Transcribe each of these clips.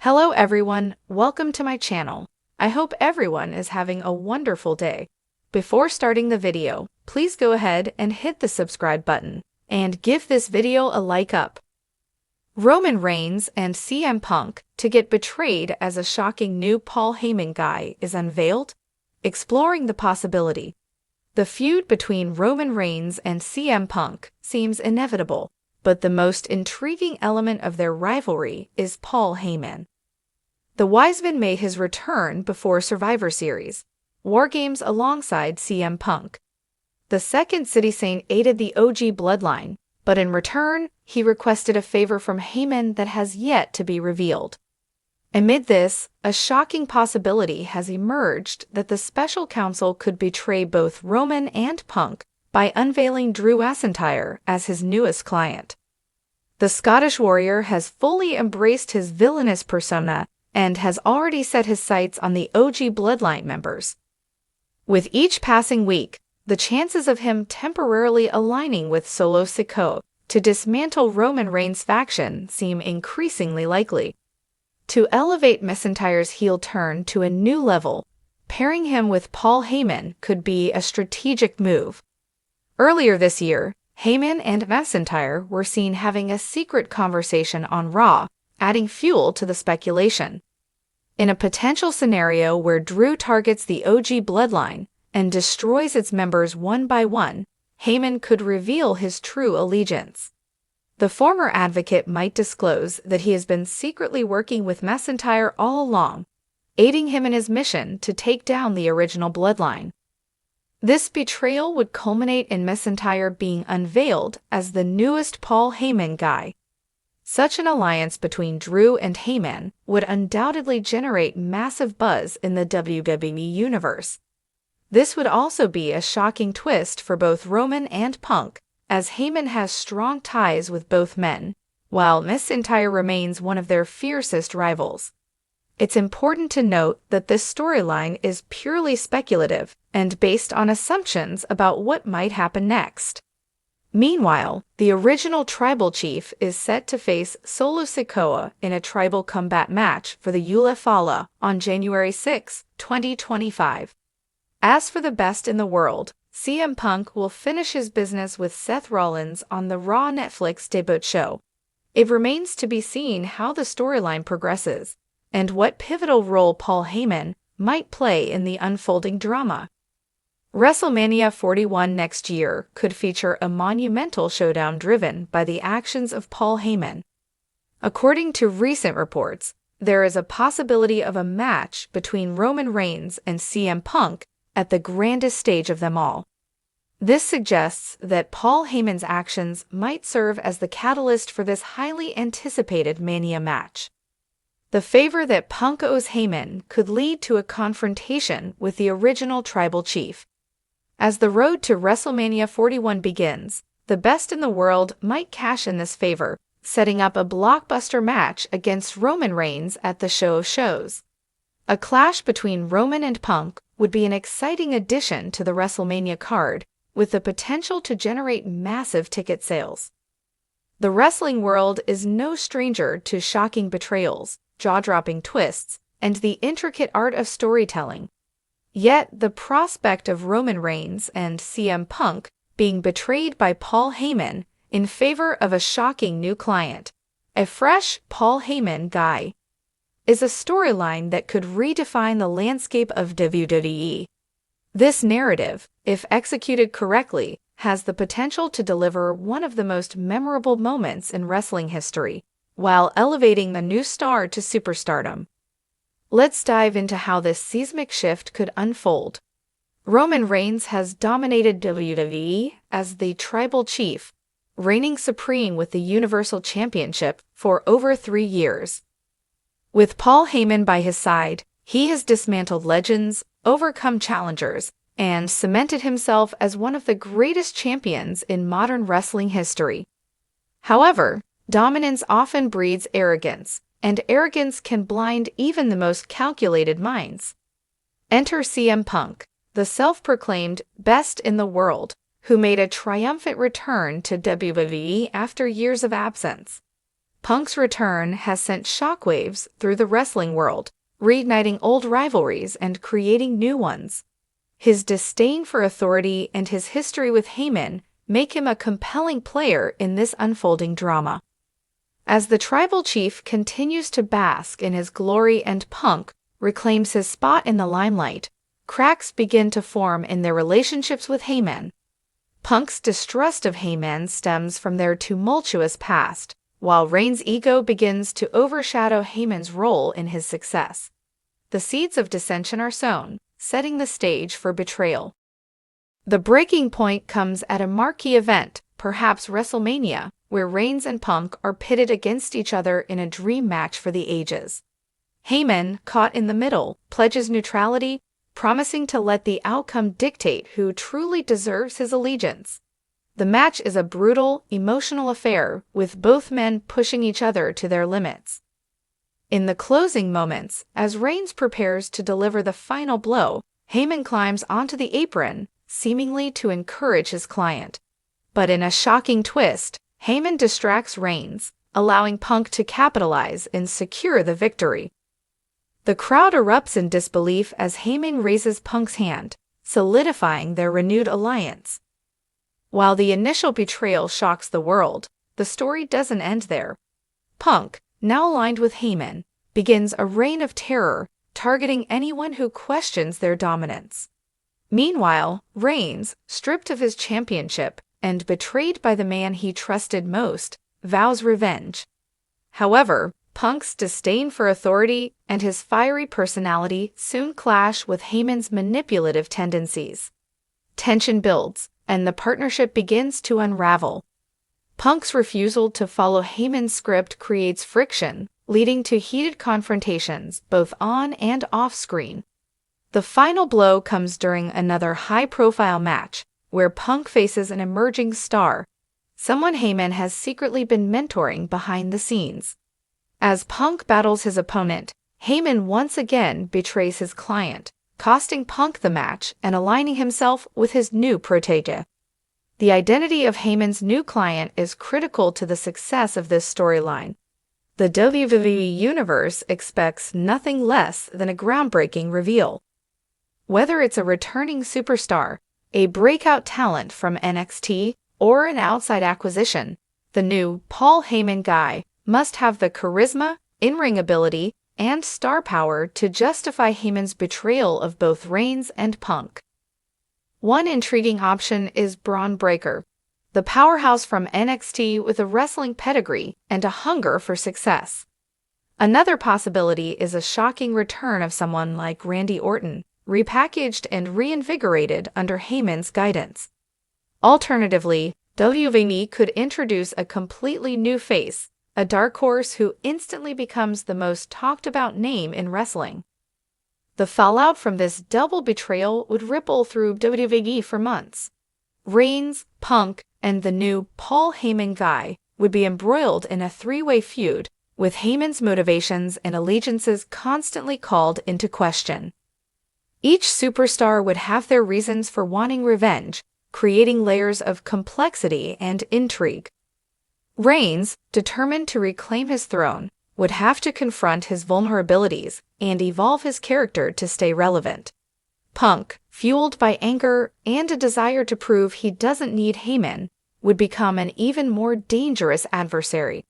Hello everyone, welcome to my channel. I hope everyone is having a wonderful day. Before starting the video, please go ahead and hit the subscribe button and give this video a like up. Roman Reigns and CM Punk to get betrayed as a shocking new Paul Heyman guy is unveiled, exploring the possibility. The feud between Roman Reigns and CM Punk seems inevitable, but the most intriguing element of their rivalry is Paul Heyman. The Wiseman made his return before Survivor Series War Games alongside CM Punk. The Second City Saint aided the OG bloodline, but in return, he requested a favor from Heyman that has yet to be revealed. Amid this, a shocking possibility has emerged that the special counsel could betray both Roman and Punk by unveiling Drew McIntyre as his newest client. The Scottish Warrior has fully embraced his villainous persona and has already set his sights on the OG bloodline members. With each passing week, the chances of him temporarily aligning with Solo Sikoa to dismantle Roman Reigns' faction seem increasingly likely. To elevate McIntyre's heel turn to a new level, pairing him with Paul Heyman could be a strategic move. Earlier this year, Heyman and McIntyre were seen having a secret conversation on Raw, adding fuel to the speculation. In a potential scenario where Drew targets the OG bloodline and destroys its members one by one, Heyman could reveal his true allegiance. The former advocate might disclose that he has been secretly working with McIntyre all along, aiding him in his mission to take down the original bloodline. This betrayal would culminate in McIntyre being unveiled as the newest Paul Heyman guy. Such an alliance between Drew and Heyman would undoubtedly generate massive buzz in the WWE Universe. This would also be a shocking twist for both Roman and Punk, as Heyman has strong ties with both men, while McIntyre remains one of their fiercest rivals. It's important to note that this storyline is purely speculative and based on assumptions about what might happen next. Meanwhile, the original tribal chief is set to face Solo Sikoa in a tribal combat match for the Wwe Fala on January 6, 2025. As for the best in the world, CM Punk will finish his business with Seth Rollins on the Raw Netflix debut show. It remains to be seen how the storyline progresses and what pivotal role Paul Heyman might play in the unfolding drama. WrestleMania 41 next year could feature a monumental showdown driven by the actions of Paul Heyman. According to recent reports, there is a possibility of a match between Roman Reigns and CM Punk at the grandest stage of them all. This suggests that Paul Heyman's actions might serve as the catalyst for this highly anticipated Mania match. The favor that Punk owes Heyman could lead to a confrontation with the original tribal chief. As the road to WrestleMania 41 begins, the best in the world might cash in this favor, setting up a blockbuster match against Roman Reigns at the Show of Shows. A clash between Roman and Punk would be an exciting addition to the WrestleMania card, with the potential to generate massive ticket sales. The wrestling world is no stranger to shocking betrayals, jaw-dropping twists, and the intricate art of storytelling. Yet, the prospect of Roman Reigns and CM Punk being betrayed by Paul Heyman in favor of a shocking new client, a fresh Paul Heyman guy, is a storyline that could redefine the landscape of WWE. This narrative, if executed correctly, has the potential to deliver one of the most memorable moments in wrestling history, while elevating the new star to superstardom. Let's dive into how this seismic shift could unfold. Roman Reigns has dominated WWE as the tribal chief, reigning supreme with the Universal Championship for over 3 years. With Paul Heyman by his side, he has dismantled legends, overcome challengers, and cemented himself as one of the greatest champions in modern wrestling history. However, dominance often breeds arrogance, and arrogance can blind even the most calculated minds. Enter CM Punk, the self-proclaimed best in the world, who made a triumphant return to WWE after years of absence. Punk's return has sent shockwaves through the wrestling world, reigniting old rivalries and creating new ones. His disdain for authority and his history with Heyman make him a compelling player in this unfolding drama. As the tribal chief continues to bask in his glory and Punk reclaims his spot in the limelight, cracks begin to form in their relationships with Heyman. Punk's distrust of Heyman stems from their tumultuous past, while Reigns' ego begins to overshadow Heyman's role in his success. The seeds of dissension are sown, setting the stage for betrayal. The breaking point comes at a marquee event, perhaps WrestleMania, where Reigns and Punk are pitted against each other in a dream match for the ages. Heyman, caught in the middle, pledges neutrality, promising to let the outcome dictate who truly deserves his allegiance. The match is a brutal, emotional affair, with both men pushing each other to their limits. In the closing moments, as Reigns prepares to deliver the final blow, Heyman climbs onto the apron, seemingly to encourage his client. But in a shocking twist, Heyman distracts Reigns, allowing Punk to capitalize and secure the victory. The crowd erupts in disbelief as Heyman raises Punk's hand, solidifying their renewed alliance. While the initial betrayal shocks the world, the story doesn't end there. Punk, now aligned with Heyman, begins a reign of terror, targeting anyone who questions their dominance. Meanwhile, Reigns, stripped of his championship and betrayed by the man he trusted most, vows revenge. However, Punk's disdain for authority and his fiery personality soon clash with Heyman's manipulative tendencies. Tension builds, and the partnership begins to unravel. Punk's refusal to follow Heyman's script creates friction, leading to heated confrontations both on and off-screen. The final blow comes during another high-profile match, where Punk faces an emerging star, someone Heyman has secretly been mentoring behind the scenes. As Punk battles his opponent, Heyman once again betrays his client, costing Punk the match and aligning himself with his new protege. The identity of Heyman's new client is critical to the success of this storyline. The WWE Universe expects nothing less than a groundbreaking reveal. Whether it's a returning superstar, a breakout talent from NXT, or an outside acquisition, the new Paul Heyman guy must have the charisma, in-ring ability, and star power to justify Heyman's betrayal of both Reigns and Punk. One intriguing option is Braun Breaker, the powerhouse from NXT with a wrestling pedigree and a hunger for success. Another possibility is a shocking return of someone like Randy Orton, repackaged and reinvigorated under Heyman's guidance. Alternatively, WWE could introduce a completely new face, a dark horse who instantly becomes the most talked-about name in wrestling. The fallout from this double betrayal would ripple through WWE for months. Reigns, Punk, and the new Paul Heyman guy would be embroiled in a three-way feud, with Heyman's motivations and allegiances constantly called into question. Each superstar would have their reasons for wanting revenge, creating layers of complexity and intrigue. Reigns, determined to reclaim his throne, would have to confront his vulnerabilities and evolve his character to stay relevant. Punk, fueled by anger and a desire to prove he doesn't need Heyman, would become an even more dangerous adversary.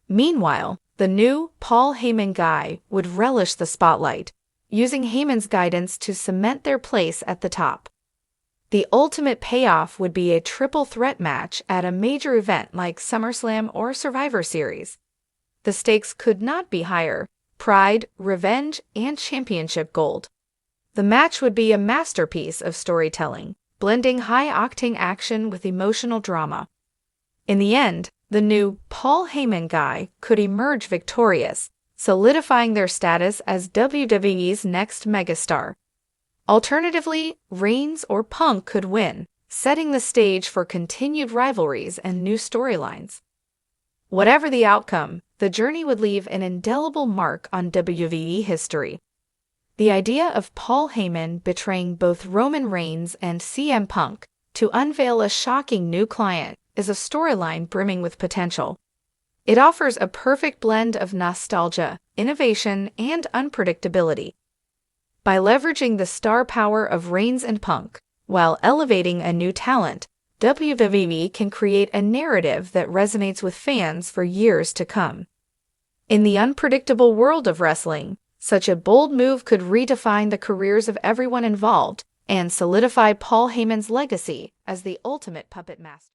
Meanwhile, the new Paul Heyman guy would relish the spotlight, using Heyman's guidance to cement their place at the top. The ultimate payoff would be a triple threat match at a major event like SummerSlam or Survivor Series. The stakes could not be higher: pride, revenge, and championship gold. The match would be a masterpiece of storytelling, blending high-octane action with emotional drama. In the end, the new Paul Heyman guy could emerge victorious, solidifying their status as WWE's next megastar. Alternatively, Reigns or Punk could win, setting the stage for continued rivalries and new storylines. Whatever the outcome, the journey would leave an indelible mark on WWE history. The idea of Paul Heyman betraying both Roman Reigns and CM Punk to unveil a shocking new client is a storyline brimming with potential. It offers a perfect blend of nostalgia, innovation, and unpredictability. By leveraging the star power of Reigns and Punk, while elevating a new talent, WWE can create a narrative that resonates with fans for years to come. In the unpredictable world of wrestling, such a bold move could redefine the careers of everyone involved and solidify Paul Heyman's legacy as the ultimate puppet master.